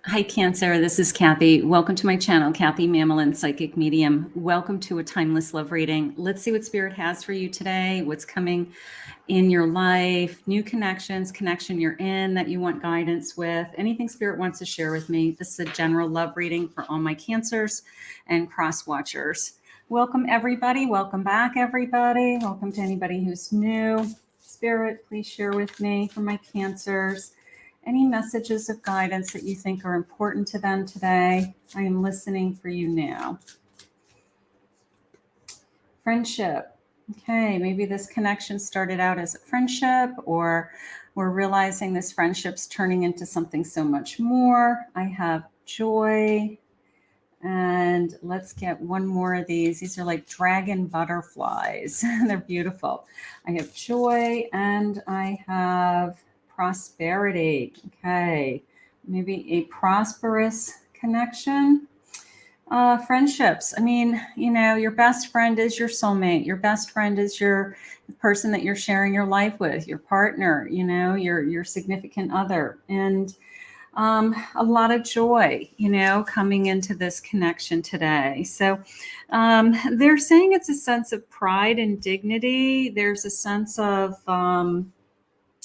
Hi, Cancer. This is Kathy. Welcome to my channel, Kathy Mamolen, Psychic Medium. Welcome to a timeless love reading. Let's see what Spirit has for you today, what's coming in your life, new connections, connection you're in that you want guidance with, anything Spirit wants to share with me. This is a general love reading for all my Cancers and cross watchers. Welcome, everybody. Welcome back, everybody. Welcome to anybody who's new. Spirit, please share with me for my Cancers. Any messages of guidance that you think are important to them today? I am listening for you now. Friendship. Okay, maybe this connection started out as a friendship, or we're realizing this friendship's turning into something so much more. I have joy. And let's get one more of these. These are like dragon butterflies. They're beautiful. I have joy and I have prosperity. Okay, maybe a prosperous connection. Friendships. I mean, you know, your best friend is your soulmate. Your best friend is your person that you're sharing your life with, your partner, you know, your significant other. And a lot of joy, you know, coming into this connection today. So they're saying it's a sense of pride and dignity. There's a sense of,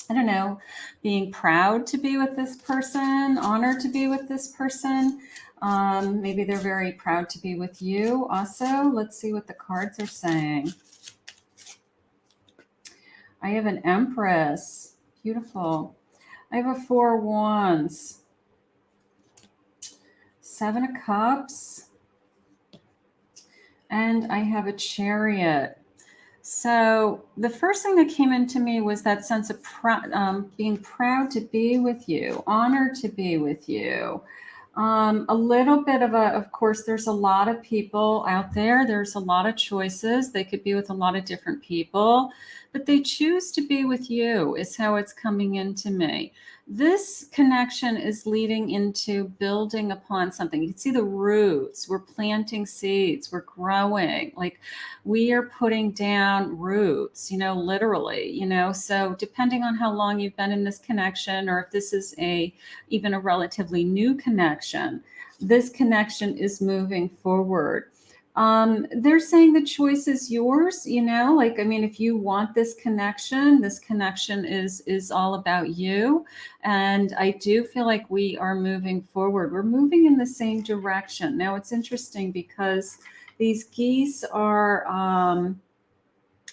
I don't know, being proud to be with this person, honored to be with this person. Maybe they're very proud to be with you also. Let's see what the cards are saying. I have an Empress. Beautiful. I have a Four of Wands. Seven of Cups. And I have a Chariot. So the first thing that came into me was that sense of being proud to be with you, honored to be with you. A little bit of course, there's a lot of people out there. There's a lot of choices. They could be with a lot of different people, but they choose to be with you is how it's coming into me. This connection is leading into building upon something. You can see the roots. We're planting seeds. We're growing. Like we are putting down roots, you know, literally, you know. So depending on how long you've been in this connection, or if this is even a relatively new connection, this connection is moving forward. They're saying the choice is yours, you know, like, I mean, if you want this connection is all about you. And I do feel like we are moving forward. We're moving in the same direction. Now it's interesting because these geese are,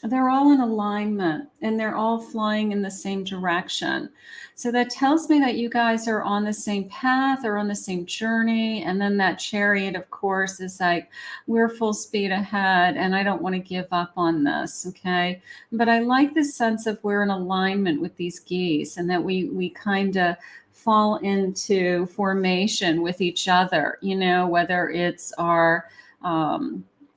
they're all in alignment and they're all flying in the same direction. So that tells me that you guys are on the same path or on the same journey. And then that chariot, of course, is like, we're full speed ahead and I don't want to give up on this. Okay. But I like this sense of we're in alignment with these geese and that we kind of fall into formation with each other, you know, whether it's our,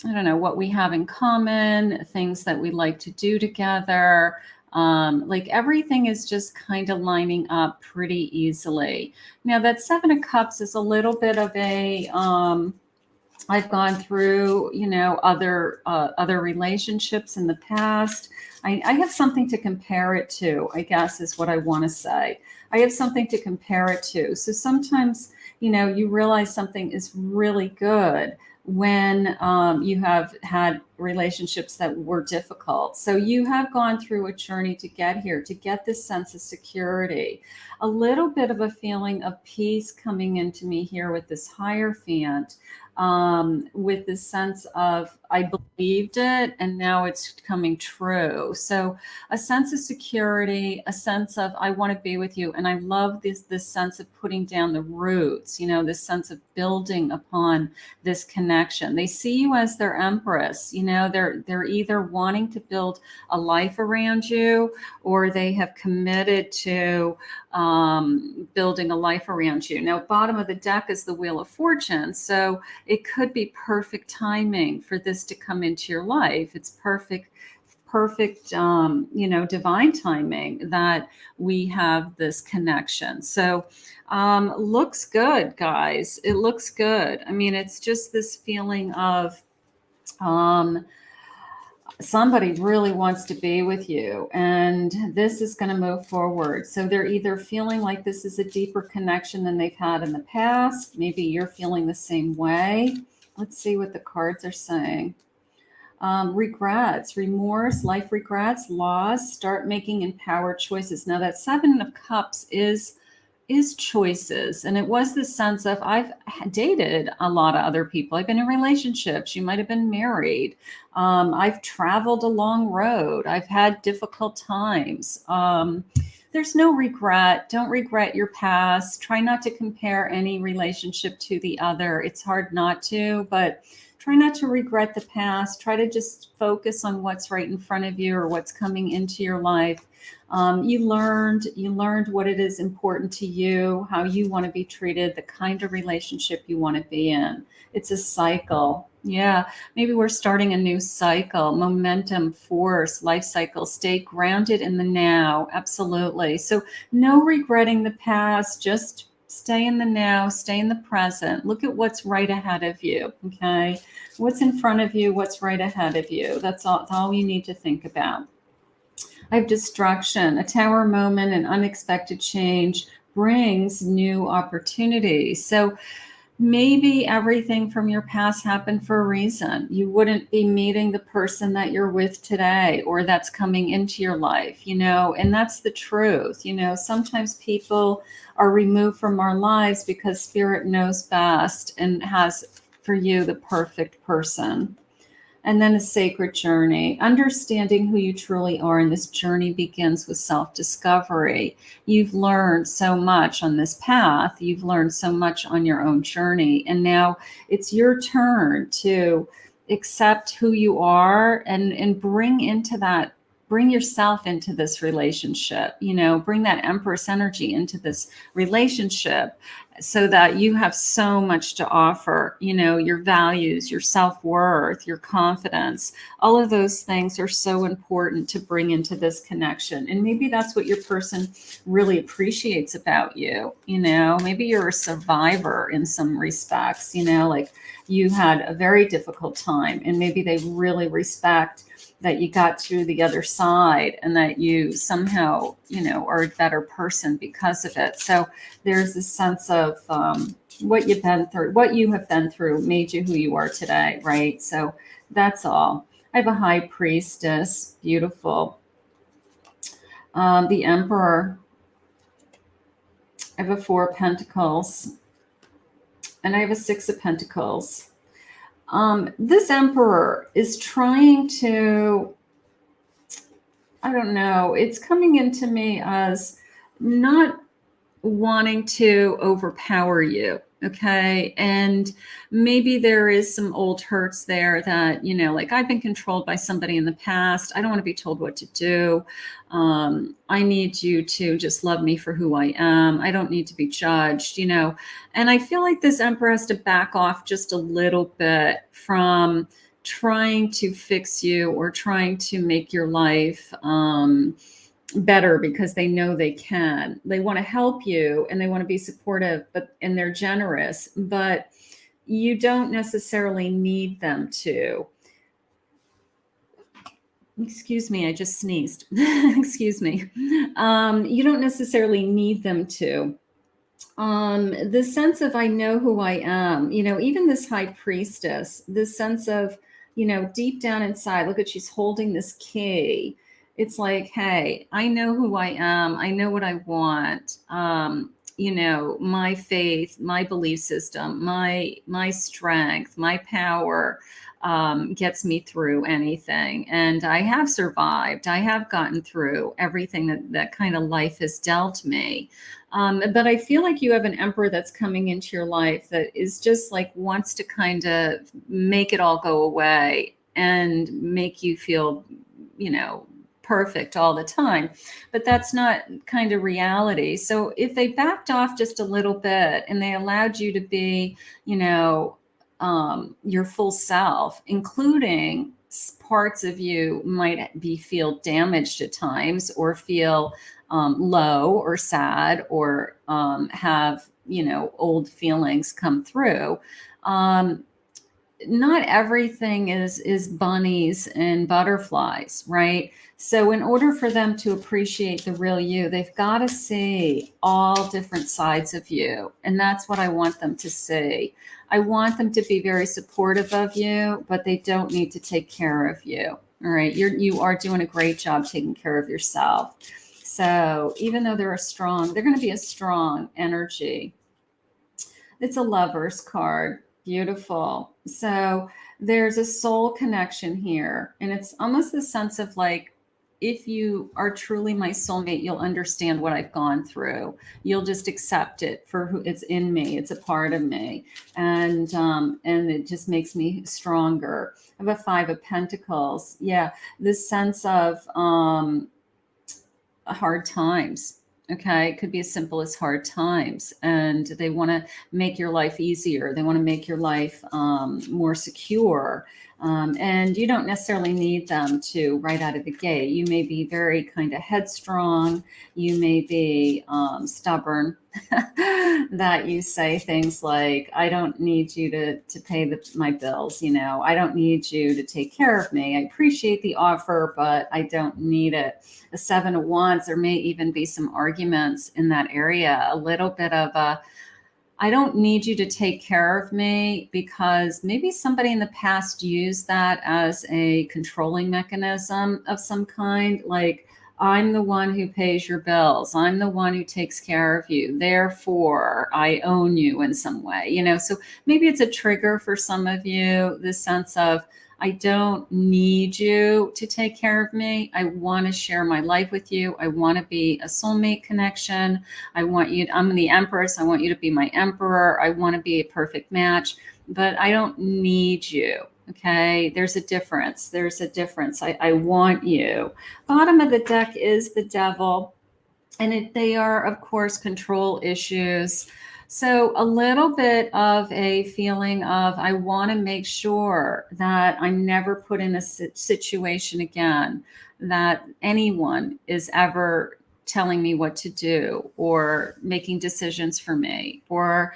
I don't know, what we have in common, things that we like to do together. Like everything is just kind of lining up pretty easily. Now that Seven of Cups is a little bit of a, I've gone through, you know, other relationships in the past. I have something to compare it to, I guess is what I want to say. I have something to compare it to. So sometimes, you know, you realize something is really good when you have had relationships that were difficult. So you have gone through a journey to get here, to get this sense of security, a little bit of a feeling of peace coming into me here with this Hierophant, with this sense of I believed it and now it's coming true. So a sense of security, a sense of I want to be with you. And I love this sense of putting down the roots, you know, this sense of building upon this connection. They see you as their empress, you know, they're either wanting to build a life around you or they have committed to building a life around you. Now, bottom of the deck is the Wheel of Fortune. So it could be perfect timing for this to come into your life. It's perfect, you know, divine timing that we have this connection. So looks good, guys. It looks good. I mean, it's just this feeling of, somebody really wants to be with you, and this is going to move forward. So they're either feeling like this is a deeper connection than they've had in the past. Maybe you're feeling the same way. Let's see what the cards are saying. Regrets, remorse, life regrets, loss. Start making empowered choices. Now that Seven of Cups is choices. And it was this sense of, I've dated a lot of other people. I've been in relationships. You might have been married. I've traveled a long road. I've had difficult times. There's no regret. Don't regret your past. Try not to compare any relationship to the other. It's hard not to, but try not to regret the past. Try to just focus on what's right in front of you or what's coming into your life. You learned what it is important to you, how you want to be treated, the kind of relationship you want to be in. It's a cycle. Yeah, maybe we're starting a new cycle, momentum, force, life cycle. Stay grounded in the now. Absolutely. So no regretting the past, just stay in the now, stay in the present. Look at what's right ahead of you. Okay. What's in front of you, what's right ahead of you. That's all you need to think about. I have destruction, a tower moment, an unexpected change brings new opportunities. So maybe everything from your past happened for a reason. You wouldn't be meeting the person that you're with today or that's coming into your life, and that's the truth. Sometimes people are removed from our lives because spirit knows best and has for you the perfect person. And then a sacred journey, understanding who you truly are. And this journey begins with self-discovery. You've learned so much on this path. You've learned so much on your own journey. And now it's your turn to accept who you are and bring yourself into this relationship, bring that Empress energy into this relationship so that you have so much to offer, your values, your self-worth, your confidence. All of those things are so important to bring into this connection. And maybe that's what your person really appreciates about you. Maybe you're a survivor in some respects, like you had a very difficult time, and maybe they really respect that you got through the other side and that you somehow, are a better person because of it. So there's a sense of what you have been through made you who you are today, right? So that's all. I have a high priestess, beautiful. The emperor. I have a 4 of Pentacles, and I have a 6 of Pentacles. This emperor is trying to, I don't know, it's coming into me as not wanting to overpower you. Okay. And maybe there is some old hurts there that, like I've been controlled by somebody in the past. I don't want to be told what to do. I need you to just love me for who I am. I don't need to be judged, and I feel like this emperor has to back off just a little bit from trying to fix you or trying to make your life, better because they know they can. They want to help you and they want to be supportive, and they're generous, but you don't necessarily need them to. Excuse me, I just sneezed. Excuse me. You don't necessarily need them to. The sense of I know who I am, even this high priestess, this sense of, deep down inside, look at, she's holding this key. It's like, hey, I know who I am. I know what I want. My faith, my belief system, my strength, my power gets me through anything. And I have survived. I have gotten through everything that kind of life has dealt me. But I feel like you have an emperor that's coming into your life that is just like wants to kind of make it all go away and make you feel, perfect all the time. But that's not kind of reality. So if they backed off just a little bit and they allowed you to be, your full self, including parts of you might feel damaged at times or feel low or sad or have, old feelings come through. not everything is bunnies and butterflies, right? So in order for them to appreciate the real you, they've got to see all different sides of you. And that's what I want them to see. I want them to be very supportive of you, but they don't need to take care of you. All right. You are doing a great job taking care of yourself. So even though they're going to be a strong energy. It's a lover's card. Beautiful. So there's a soul connection here. And it's almost the sense of like, if you are truly my soulmate, you'll understand what I've gone through. You'll just accept it for who it's in me. It's a part of me. And it just makes me stronger. I have a 5 of Pentacles. Yeah. This sense of hard times. Okay. It could be as simple as hard times. And they want to make your life easier. They want to make your life more secure. And you don't necessarily need them to right out of the gate. You may be very kind of headstrong. You may be stubborn that you say things like, I don't need you to pay my bills. You know, I don't need you to take care of me. I appreciate the offer, but I don't need it. The 7 of Wands, there may even be some arguments in that area, a little bit of a, I don't need you to take care of me, because maybe somebody in the past used that as a controlling mechanism of some kind. Like, I'm the one who pays your bills. I'm the one who takes care of you. Therefore, I own you in some way, you know? So maybe it's a trigger for some of you, this sense of, I don't need you to take care of me. I want to share my life with you. I want to be a soulmate connection. I want you, I'm the Empress. I want you to be my Emperor. I want to be a perfect match, but I don't need you. Okay. There's a difference. There's a difference. I want you. Bottom of the deck is the Devil. And they are, of course, control issues. So a little bit of a feeling of, I want to make sure that I'm never put in a situation again that anyone is ever telling me what to do or making decisions for me, or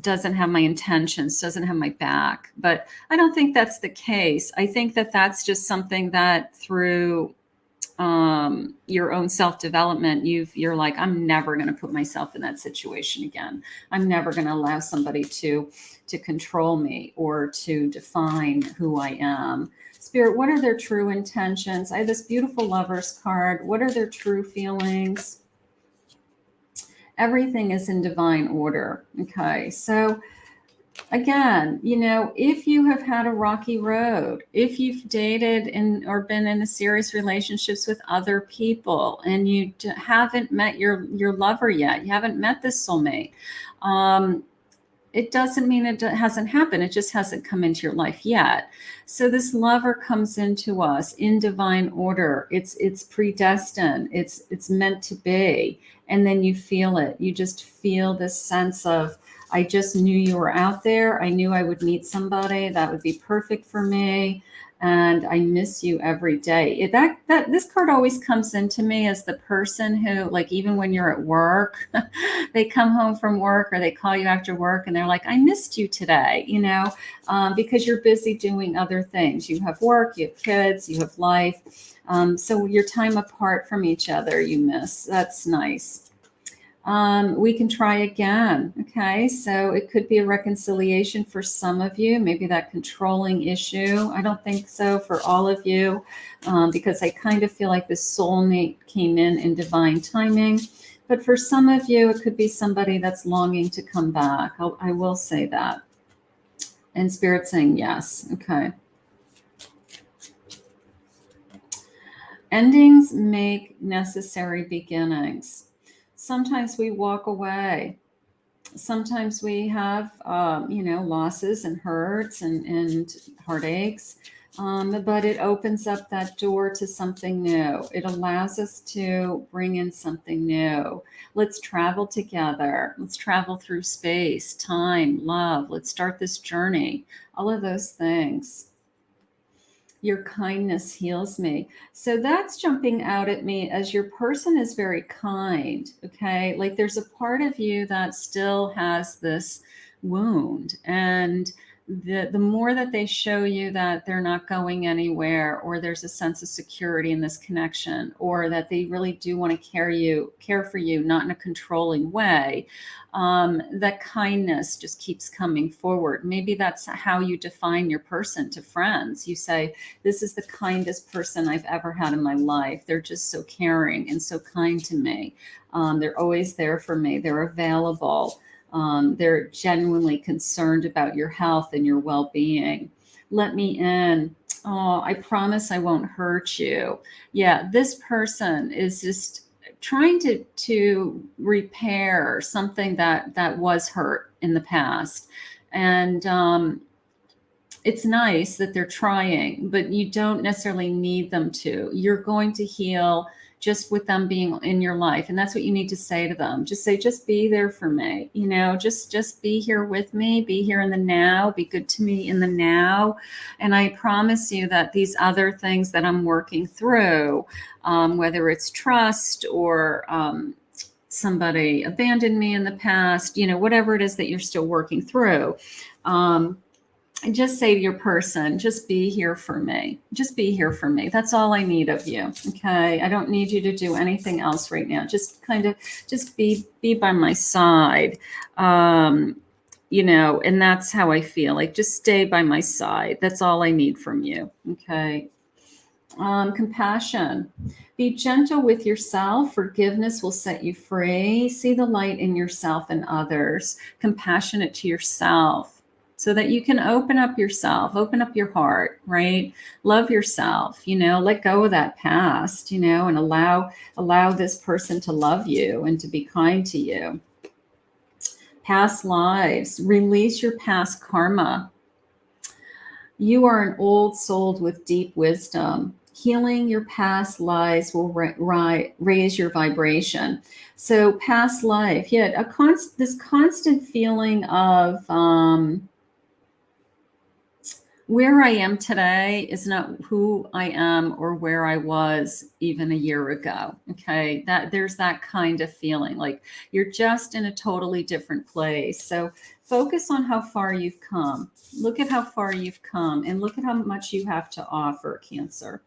doesn't have my intentions, doesn't have my back. But I don't think that's the case. I think that that's just something that through your own self-development, you're like, I'm never going to put myself in that situation again. I'm never going to allow somebody to control me or to define who I am. Spirit, what are their true intentions? I have this beautiful Lover's card. What are their true feelings? Everything is in divine order. Okay, so again, you know, if you have had a rocky road, if you've dated or been in a serious relationships with other people, and you haven't met your lover yet, you haven't met this soulmate, it doesn't mean it hasn't happened. It just hasn't come into your life yet. So this lover comes into us in divine order. It's predestined. It's meant to be. And then you feel it. You just feel this sense of, I just knew you were out there. I knew I would meet somebody that would be perfect for me. And I miss you every day. This card always comes into me as the person who, like, even when you're at work, they come home from work or they call you after work and they're like, I missed you today, you know, because you're busy doing other things. You have work, you have kids, you have life. So your time apart from each other, you miss. That's nice. We can try again. Okay, so it could be a reconciliation for some of you, maybe that controlling issue. I don't think so for all of you, because I kind of feel like the soulmate came in divine timing. But for some of you, it could be somebody that's longing to come back. I will say that. And Spirit saying yes. Okay. Endings make necessary beginnings. Sometimes we walk away. Sometimes we have, losses and hurts and heartaches. But it opens up that door to something new. It allows us to bring in something new. Let's travel together. Let's travel through space, time, love. Let's start this journey. All of those things. Your kindness heals me. So that's jumping out at me as your person is very kind. Okay. Like there's a part of you that still has this wound, and the more that they show you that they're not going anywhere, or there's a sense of security in this connection, or that they really do want to care for you, not in a controlling way, that kindness just keeps coming forward. Maybe that's how you define your person to friends. You say, this is the kindest person I've ever had in my life. They're just so caring and so kind to me. They're always there for me. They're available. They're genuinely concerned about your health and your well-being. Let me in. Oh, I promise I won't hurt you. Yeah, this person is just trying to repair something that was hurt in the past. And it's nice that they're trying, but you don't necessarily need them to. You're going to heal just with them being in your life. And that's what you need to say to them. Just say, just be there for me. You know, just be here with me, be here in the now, be good to me in the now. And I promise you that these other things that I'm working through, whether it's trust or somebody abandoned me in the past, you know, whatever it is that you're still working through, and just say to your person, just be here for me. Just be here for me. That's all I need of you. Okay. I don't need you to do anything else right now. Just kind of, just be by my side. You know, and that's how I feel. Like, just stay by my side. That's all I need from you. Okay. Compassion. Be gentle with yourself. Forgiveness will set you free. See the light in yourself and others. Compassionate to yourself, so that you can open up yourself, open up your heart, right? Love yourself, you know, let go of that past, you know, and allow this person to love you and to be kind to you. Past lives, release your past karma. You are an old soul with deep wisdom. Healing your past lives will raise your vibration. So past life, yeah, this constant feeling of, where I am today is not who I am or where I was even a year ago. Okay. There's that kind of feeling like you're just in a totally different place. So focus on how far you've come. Look at how far you've come and look at how much you have to offer, Cancer.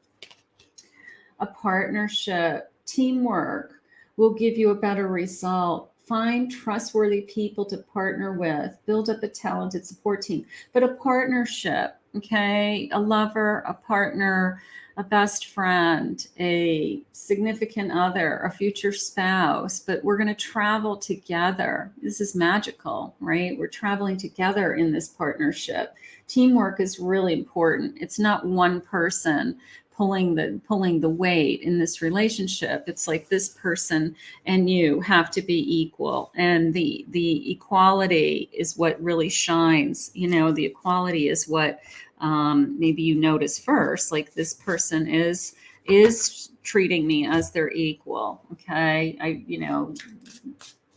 A partnership, teamwork will give you a better result. Find trustworthy people to partner with. Build up a talented support team. But a partnership, okay, a lover, a partner, a best friend, a significant other, a future spouse, but we're going to travel together. This is magical, right? We're traveling together in this partnership. Teamwork is really important. It's not one person pulling the weight in this relationship. It's like this person and you have to be equal, and the equality is what really shines. You know, the equality is what maybe you notice first. Like, this person is treating me as their equal. Okay,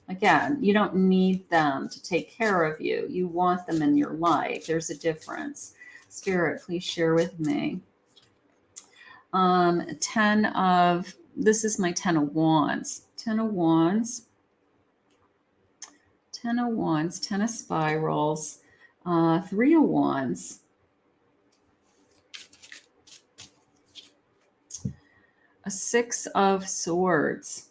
again, you don't need them to take care of you. You want them in your life. There's a difference. Spirit, please share with me. 10 of, this is my 10 of Wands. 10 of Wands. 10 of Wands. 10 of Spirals. 3 of Wands. A 6 of Swords.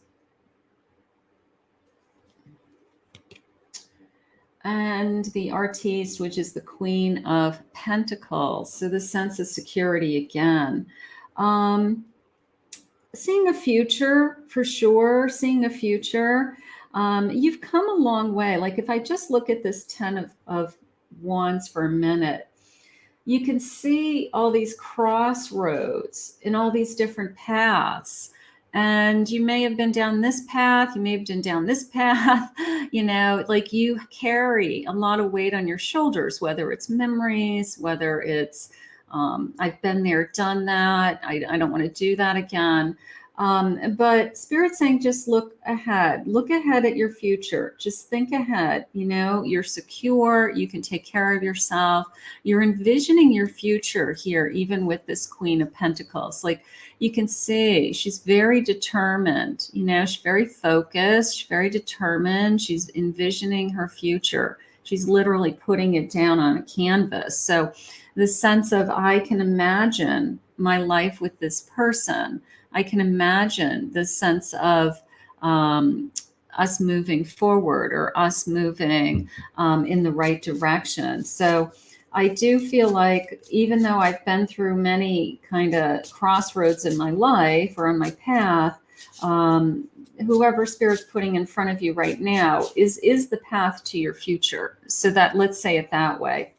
And the Artiste, which is the Queen of Pentacles. So the sense of security again. Seeing a future, for sure. Seeing a future. You've come a long way. Like, if I just look at this 10 of Wands for a minute, you can see all these crossroads in all these different paths. And you may have been down this path, you may have been down this path, you know, like, you carry a lot of weight on your shoulders, whether it's memories, whether it's, I've been there, done that, I don't want to do that again. But Spirit's saying, just look ahead at your future. Just think ahead. You know, you're secure. You can take care of yourself. You're envisioning your future here, even with this Queen of Pentacles. Like, you can see she's very determined. You know, she's very focused, she's very determined. She's envisioning her future. she's literally putting it down on a canvas. So the sense of, I can imagine my life with this person. I can imagine the sense of us moving forward, or us moving in the right direction. So I do feel like, even though I've been through many kind of crossroads in my life or on my path, whoever Spirit's putting in front of you right now is the path to your future. So that, let's say it that way.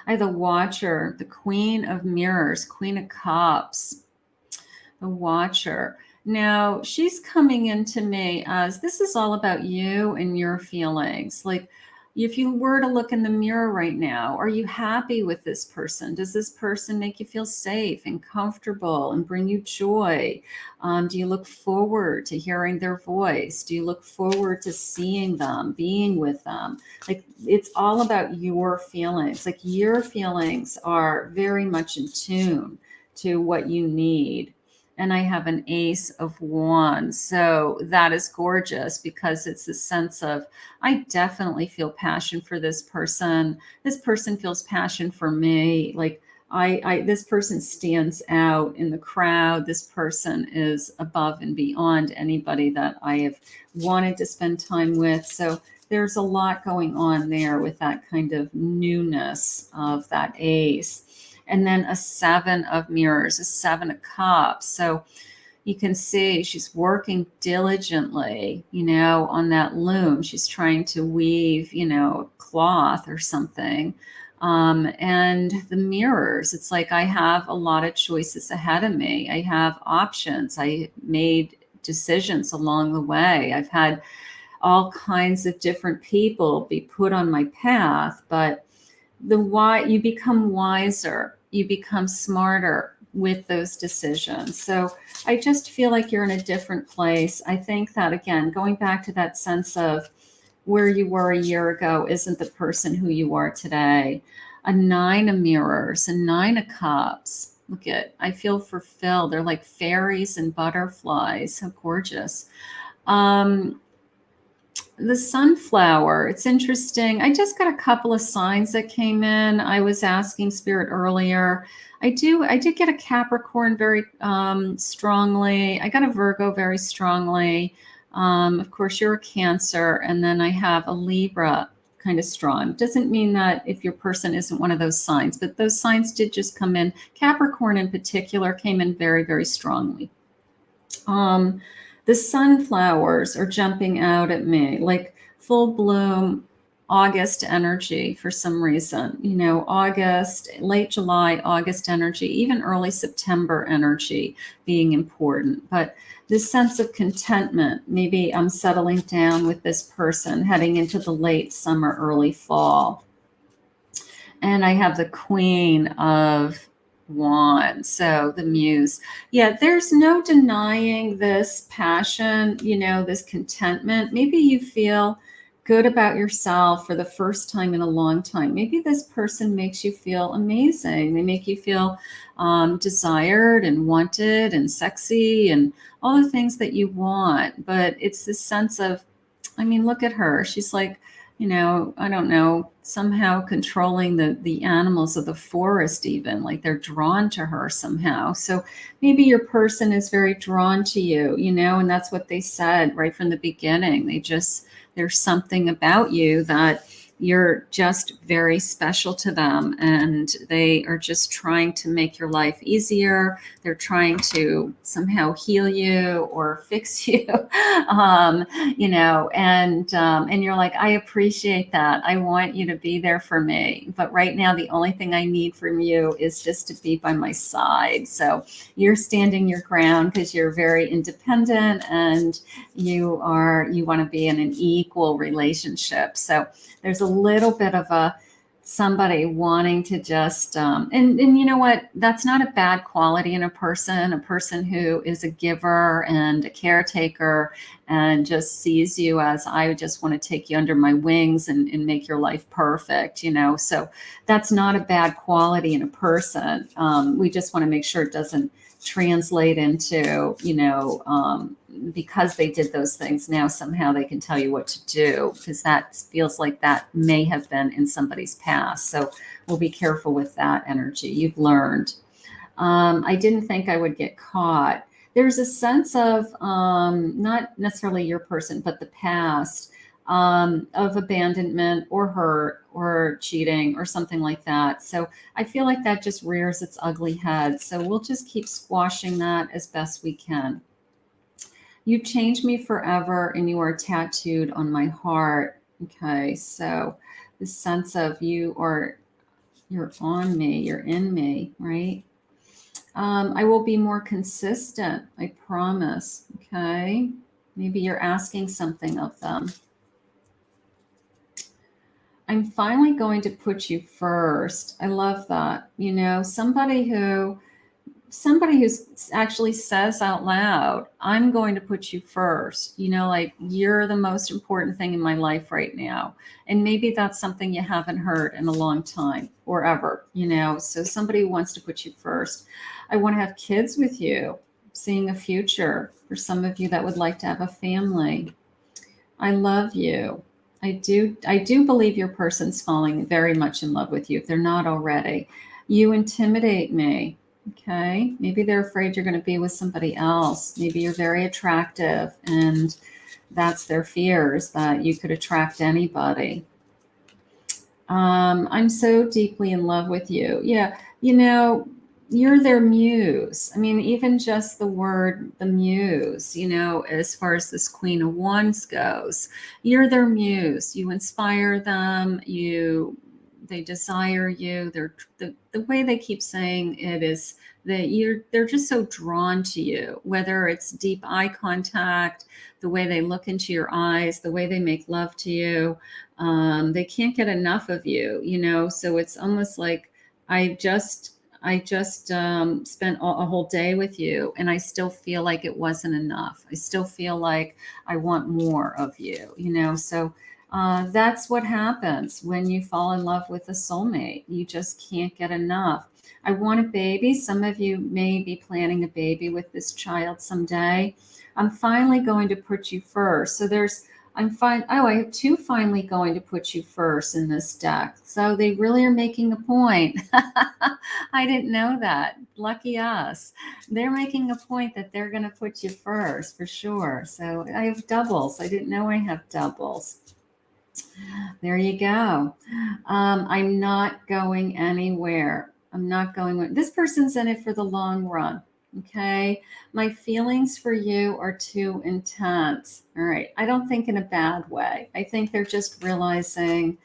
I have the Watcher, the Queen of Mirrors, Queen of Cups, the Watcher. Now, she's coming into me as, this is all about you and your feelings. Like, if you were to look in the mirror right now, are you happy with this person? Does this person make you feel safe and comfortable and bring you joy? Do you look forward to hearing their voice? Do you look forward to seeing them, being with them? Like, it's all about your feelings. Like, your feelings are very much in tune to what you need. And I have an Ace of Wands. So that is gorgeous, because it's a sense of, I definitely feel passion for this person. This person feels passion for me. Like, this person stands out in the crowd. This person is above and beyond anybody that I have wanted to spend time with. So there's a lot going on there with that kind of newness of that Ace. And then a Seven of Mirrors, a Seven of Cups. So you can see she's working diligently, on that loom. She's trying to weave, cloth or something. And the mirrors, it's like, I have a lot of choices ahead of me. I have options. I made decisions along the way. I've had all kinds of different people be put on my path, but you become wiser, you become smarter with those decisions. So I just feel like you're in a different place. I think that, again, going back to that sense of where you were a year ago isn't the person who you are today. A Nine of Mirrors, a Nine of Cups. Look at, I feel fulfilled. They're like fairies and butterflies. So gorgeous. The Sunflower, it's interesting. I just got a couple of signs that came in. I was asking Spirit earlier. I did get a Capricorn very strongly. I got a Virgo very strongly. Of course, you're a Cancer. And then I have a Libra kind of strong. Doesn't mean that if your person isn't one of those signs, but those signs did just come in. Capricorn in particular came in very, very strongly. The sunflowers are jumping out at me, like full bloom August energy for some reason, August, late July, August energy, even early September energy being important. But this sense of contentment, maybe I'm settling down with this person heading into the late summer, early fall. And I have the Queen of Wands, so the Muse. Yeah, there's no denying this passion, this contentment. Maybe you feel good about yourself for the first time in a long time. Maybe this person makes you feel amazing. They make you feel desired and wanted and sexy and all the things that you want. But it's this sense of, look at her. She's like, I don't know, somehow controlling the animals of the forest, even like they're drawn to her somehow. So maybe your person is very drawn to you, and that's what they said right from the beginning. There's something about you that you're just very special to them, and they are just trying to make your life easier. They're trying to somehow heal you or fix you, and you're like, I appreciate that. I want you to be there for me. But right now, the only thing I need from you is just to be by my side. So you're standing your ground because you're very independent, and you want to be in an equal relationship. So there's a little bit of somebody wanting to just, and you know what, that's not a bad quality in a person who is a giver and a caretaker and just sees you as, I just want to take you under my wings and make your life perfect, so that's not a bad quality in a person. We just want to make sure it doesn't translate into, because they did those things, now somehow they can tell you what to do, because that feels like that may have been in somebody's past. So we'll be careful with that energy. You've learned. I didn't think I would get caught. There's a sense of not necessarily your person, but the past, of abandonment or hurt or cheating or something like that. So I feel like that just rears its ugly head. So we'll just keep squashing that as best we can. You changed me forever and you are tattooed on my heart. Okay, so the sense of you're on me, you're in me, right? I will be more consistent, I promise. Okay, maybe you're asking something of them. I'm finally going to put you first. I love that. You know, somebody who actually says out loud, I'm going to put you first, you know, like you're the most important thing in my life right now. And maybe that's something you haven't heard in a long time or ever, you know. So somebody who wants to put you first. I want to have kids with you, seeing a future for some of you that would like to have a family. I love you. I do believe your person's falling very much in love with you if they're not already. You intimidate me. Okay, maybe they're afraid you're going to be with somebody else. Maybe you're very attractive and that's their fears, that you could attract anybody. I'm so deeply in love with you. Yeah, you know, you're their muse. I mean, even just the word, the muse, you know, as far as this Queen of Wands goes, you're their muse. You inspire them. They desire you. The way they keep saying it is that they're just so drawn to you, whether it's deep eye contact, the way they look into your eyes, the way they make love to you. They can't get enough of you, you know. So it's almost like I just spent a whole day with you and I still feel like it wasn't enough. I still feel like I want more of you, you know. So that's what happens when you fall in love with a soulmate. You just can't get enough. I want a baby. Some of you may be planning a baby with this child someday. I'm finally going to put you first. So I'm fine. Oh, I have two finally going to put you first in this deck. So they really are making a point. I didn't know that. Lucky us. They're making a point that they're going to put you first for sure. So I have doubles. I didn't know I have doubles. There you go. I'm not going anywhere. I'm not going. This person's in it for the long run. Okay. My feelings for you are too intense. All right. I don't think in a bad way. I think they're just realizing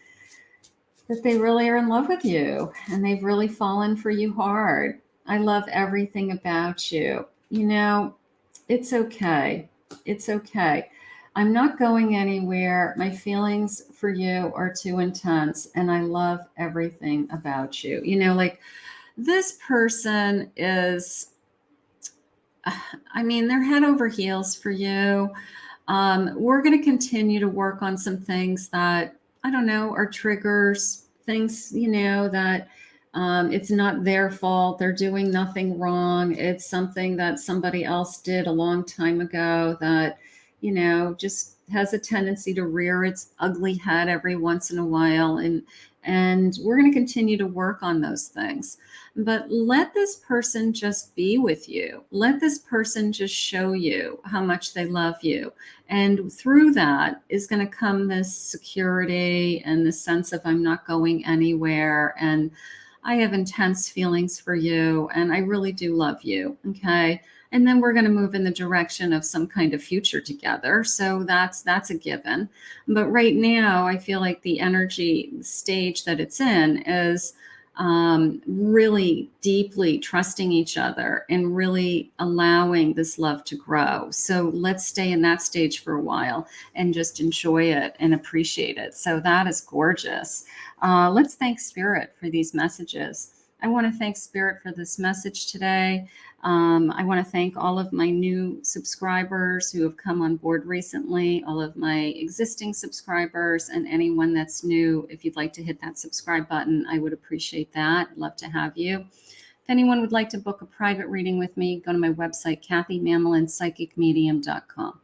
that they really are in love with you and they've really fallen for you hard. I love everything about you. You know, it's okay. It's okay. I'm not going anywhere. My feelings for you are too intense and I love everything about you. You know, like this person is, I mean, they're head over heels for you. We're going to continue to work on some things that, I don't know, are triggers, things, you know, that it's not their fault. They're doing nothing wrong. It's something that somebody else did a long time ago that, you know, just has a tendency to rear its ugly head every once in a while. And we're going to continue to work on those things. But let this person just be with you. Let this person just show you how much they love you. And through that is going to come this security and the sense of I'm not going anywhere. And I have intense feelings for you. And I really do love you. Okay. And then we're going to move in the direction of some kind of future together. So that's a given. But right now, I feel like the energy stage that it's in is really deeply trusting each other and really allowing this love to grow. So let's stay in that stage for a while and just enjoy it and appreciate it. So that is gorgeous. Let's thank Spirit for these messages. I want to thank Spirit for this message today. I want to thank all of my new subscribers who have come on board recently, all of my existing subscribers, and anyone that's new. If you'd like to hit that subscribe button, I would appreciate that. I'd love to have you. anyone would like to book a private reading with me, go to my website, KathyMamolenPsychicMedium.com.